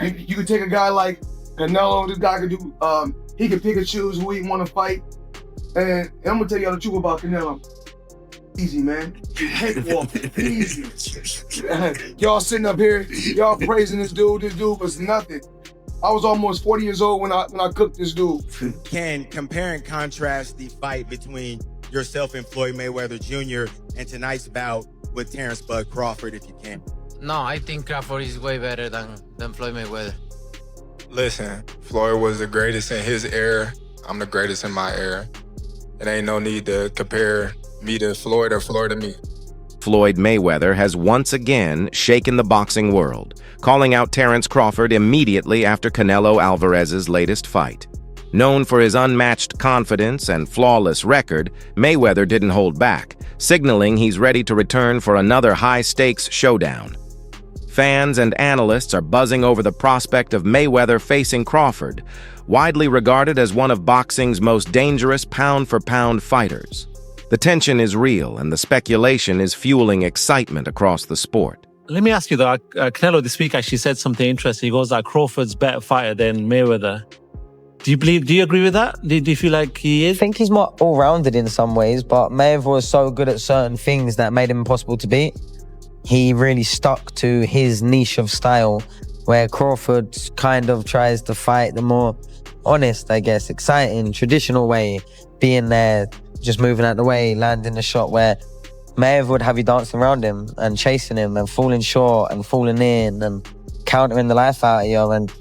You could take a guy like Canelo. This guy could do. He can pick and choose who he want to fight. And I'm gonna tell y'all the truth about Canelo. Easy, man. Cakewalk. Easy. Y'all sitting up here, y'all praising this dude. This dude was nothing. I was almost 40 years old when I cooked this dude. Can compare and contrast the fight between yourself and Floyd Mayweather Jr. and tonight's bout with Terence "Bud" Crawford, if you can? No, I think Crawford is way better than Floyd Mayweather. Listen, Floyd was the greatest in his era. I'm the greatest in my era. It ain't no need to compare me to Floyd or Floyd to me. Floyd Mayweather has once again shaken the boxing world, calling out Terence Crawford immediately after Canelo Alvarez's latest fight. Known for his unmatched confidence and flawless record, Mayweather didn't hold back, signaling he's ready to return for another high-stakes showdown. Fans and analysts are buzzing over the prospect of Mayweather facing Crawford, widely regarded as one of boxing's most dangerous pound-for-pound fighters. The tension is real, and the speculation is fueling excitement across the sport. Let me ask you though, Canelo this week actually said something interesting. He goes that Crawford's a better fighter than Mayweather. Do you agree with that? Do you feel like he is? I think he's more all-rounded in some ways, but Mayweather was so good at certain things that made him impossible to beat. He really stuck to his niche of style, where Crawford kind of tries to fight the more honest, I guess, exciting, traditional way, being there, just moving out the way, landing the shot, where Mayweather would have you dancing around him and chasing him and falling short and falling in and countering the life out of you, and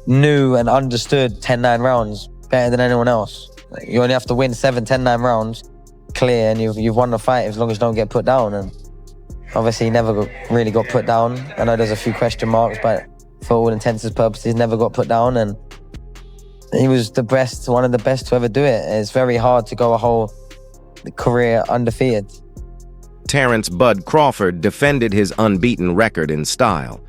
knew and understood 10-9 rounds better than anyone else. You only have to win 7 10-9 rounds clear, and you've won the fight as long as you don't get put down. And obviously he never really got put down. I know there's a few question marks, but for all intents and purposes, never got put down, and he was the best, one of the best to ever do it. It's very hard to go a whole career undefeated. Terence "Bud" Crawford defended his unbeaten record in style,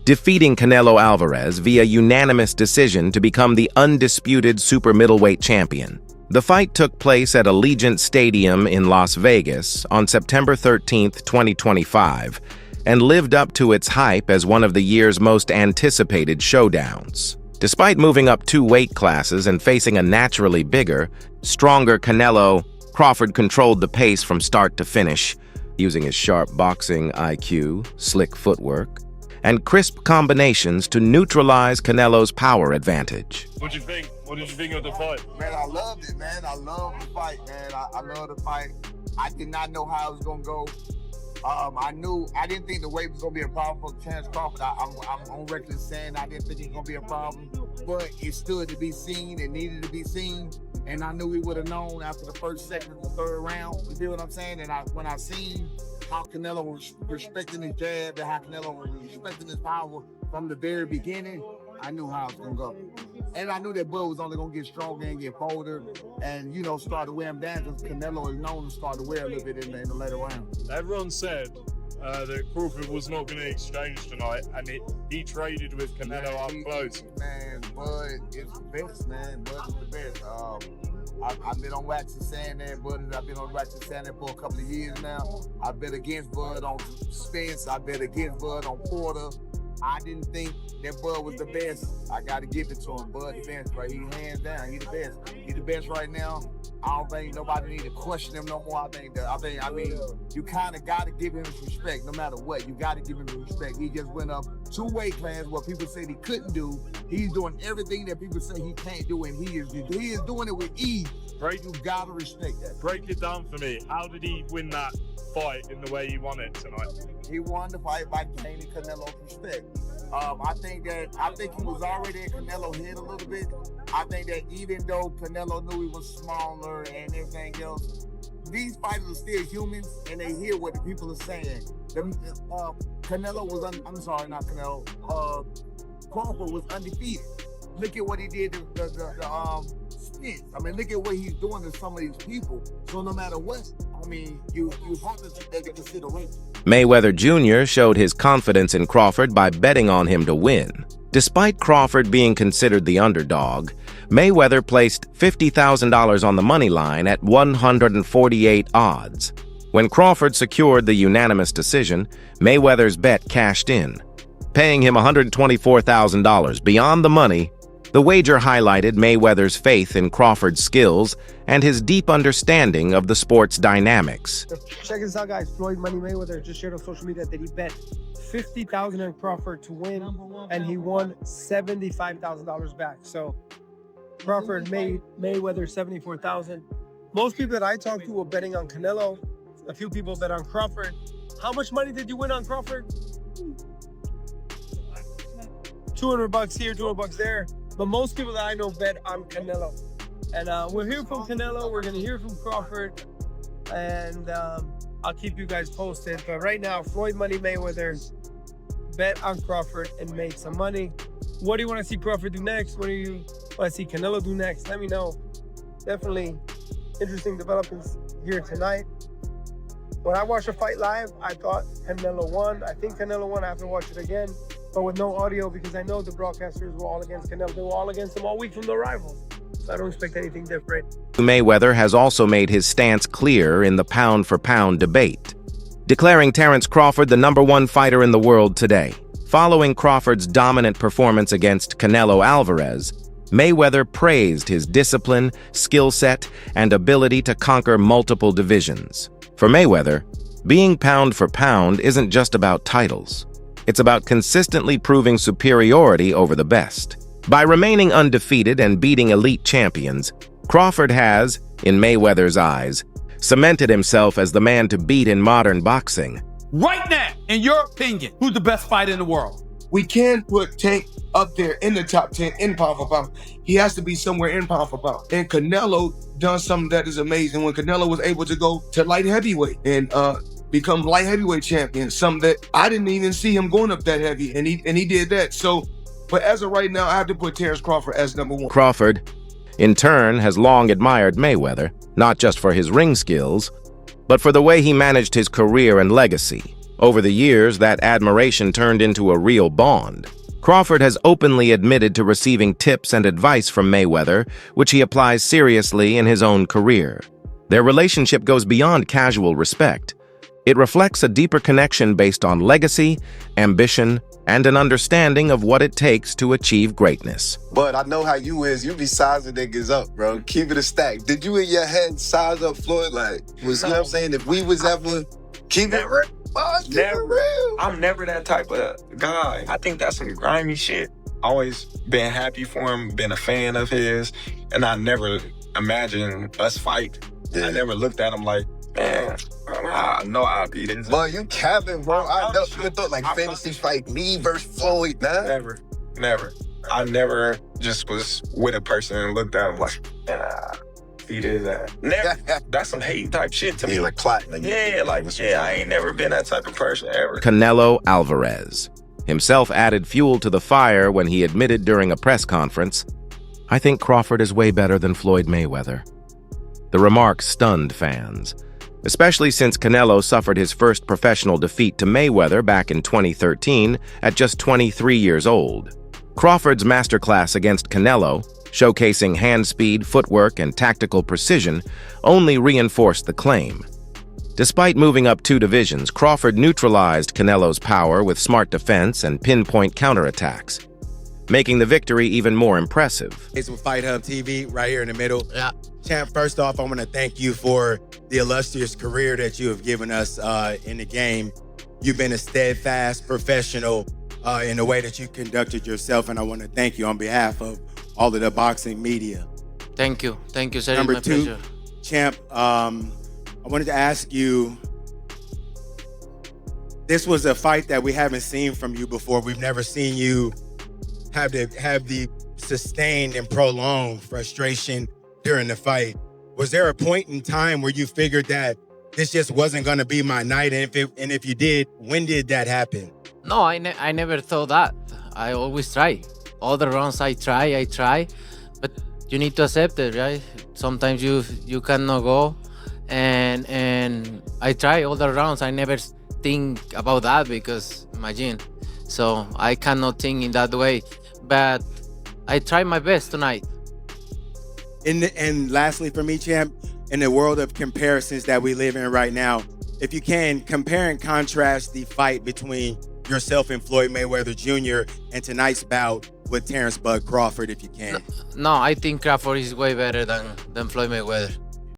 defeating Canelo Alvarez via unanimous decision to become the undisputed super middleweight champion. The fight took place at Allegiant Stadium in Las Vegas on September 13, 2025, and lived up to its hype as one of the year's most anticipated showdowns. Despite moving up 2 weight classes and facing a naturally bigger, stronger Canelo, Crawford controlled the pace from start to finish, using his sharp boxing IQ, slick footwork, and crisp combinations to neutralize Canelo's power advantage. What do you think? What did you think of the fight? Man, I loved it, man. I love the fight, man. I love the fight. I did not know how it was gonna go. I didn't think the weight was gonna be a problem for Terence Crawford. I'm on record saying I didn't think it was gonna be a problem, but it stood to be seen. It needed to be seen, and I knew we would have known after the first, second, and third round. You feel what I'm saying? And when I seen how Canelo was respecting his jab and how Canelo was respecting his power from the very beginning, I knew how it was gonna go. And I knew that Bud was only gonna get stronger and get bolder and, start to wear him down, because Canelo is known to start to wear a little bit in the later round. Everyone said that Crawford was not going to exchange tonight, and he traded with Canelo up close. Man, Bud is the best, man. Bud is the best. I've been on wax and saying that, Bud. I've been on wax and saying that for a couple of years now. I bet against Bud on Spence. I bet against Bud on Porter. I didn't think that Bud was the best. I got to give it to him. Bud the best, right? He hands down. He the best. He the best right now. I don't think nobody need to question him no more. I mean, you kind of got to give him his respect, no matter what. You got to give him his respect. He just went up 2 weight classes, what people said he couldn't do. He's doing everything that people say he can't do, and he is doing it with ease. Right? You got to respect that. Break it down for me. How did he win that fight in the way he won it tonight? He won the fight by gaining Canelo's respect. I think he was already in Canelo's head a little bit. I think that even though Canelo knew he was smaller and everything else, these fighters are still humans, and they hear what the people are saying. Canelo was Crawford was undefeated. Look at what he did to the Spence. I mean, look at what he's doing to some of these people. So no matter what, I mean, you have to take that into consideration. Mayweather Jr. showed his confidence in Crawford by betting on him to win. Despite Crawford being considered the underdog, Mayweather placed $50,000 on the money line at 148 odds. When Crawford secured the unanimous decision, Mayweather's bet cashed in. paying him $124,000. Beyond the money, the wager highlighted Mayweather's faith in Crawford's skills and his deep understanding of the sport's dynamics. Check this out, guys. Floyd Money Mayweather just shared on social media that he bet $50,000 on Crawford to win, and he won $75,000 back. So Crawford made Mayweather $74,000. Most people that I talked to were betting on Canelo. A few people bet on Crawford. How much money did you win on Crawford? $200 here, $200 there. But most people that I know bet on Canelo. And we'll hear from Canelo. We're going to hear from Crawford. And I'll keep you guys posted. But right now, Floyd Money Mayweather bet on Crawford and made some money. What do you want to see Crawford do next? What do you want to see Canelo do next? Let me know. Definitely interesting developments here tonight. When I watched the fight live, I thought Canelo won. I think Canelo won. I have to watch it again, but with no audio because I know the broadcasters were all against Canelo. They were all against him all week from the rivals. So I don't expect anything different. Mayweather has also made his stance clear in the pound-for-pound debate, declaring Terence Crawford the #1 fighter in the world today. Following Crawford's dominant performance against Canelo Alvarez, Mayweather praised his discipline, skill set, and ability to conquer multiple divisions. For Mayweather, being pound for pound isn't just about titles. It's about consistently proving superiority over the best. By remaining undefeated and beating elite champions, Crawford has, in Mayweather's eyes, cemented himself as the man to beat in modern boxing. Right now, in your opinion, who's the best fighter in the world? We can put Tank up there in the top 10 in pound for pound. He has to be somewhere in pound for pound. And Canelo done something that is amazing when Canelo was able to go to light heavyweight and become light heavyweight champion, something that I didn't even see him going up that heavy, and he did that. So, but as of right now, I have to put Terence Crawford as #1. Crawford, in turn, has long admired Mayweather, not just for his ring skills, but for the way he managed his career and legacy. Over the years, that admiration turned into a real bond. Crawford has openly admitted to receiving tips and advice from Mayweather, which he applies seriously in his own career. Their relationship goes beyond casual respect. It reflects a deeper connection based on legacy, ambition, and an understanding of what it takes to achieve greatness. But I know how you is. You be sizing niggas up, bro. Keep it a stack. Did you in your head size up Floyd? Like, you know what I'm saying? If we was ever keep it real. Never. I'm never that type of guy. I think that's some grimy shit. Always been happy for him, been a fan of his, and I never imagined us fight. Yeah. I never looked at him like, man, I know I'll be this. Boy, you capping, bro. I never thought like fantasy fight me versus Floyd, man. Never. I never just was with a person and looked at him like, he did that. Never. That's some hate type shit to me. Like plotting. I ain't never been that type of person ever. Canelo Alvarez himself added fuel to the fire when he admitted during a press conference, "I think Crawford is way better than Floyd Mayweather." The remark stunned fans, especially since Canelo suffered his first professional defeat to Mayweather back in 2013 at just 23 years old. Crawford's masterclass against Canelo, showcasing hand speed, footwork, and tactical precision, only reinforced the claim. Despite moving up 2 divisions, Crawford neutralized Canelo's power with smart defense and pinpoint counterattacks, making the victory even more impressive. It's with Fight Hub TV right here in the middle. Yeah. Champ, first off, I want to thank you for the illustrious career that you have given us in the game. You've been a steadfast professional in the way that you conducted yourself, and I want to thank you on behalf of all of the boxing media. Thank you, sir. Number my 2, pleasure. Champ, I wanted to ask you, this was a fight that we haven't seen from you before. We've never seen you have the sustained and prolonged frustration during the fight. Was there a point in time where you figured that this just wasn't going to be my night? And if you did, when did that happen? No, I never thought that. I always try. All the rounds I try, but you need to accept it, right? Sometimes you cannot go, and I try all the rounds. I never think about that because imagine, so I cannot think in that way. But I try my best tonight. And lastly, for me, Champ, in the world of comparisons that we live in right now, if you can, compare and contrast the fight between yourself and Floyd Mayweather Jr. and tonight's bout with Terence Bud Crawford, if you can. No, I think Crawford is way better than Floyd Mayweather.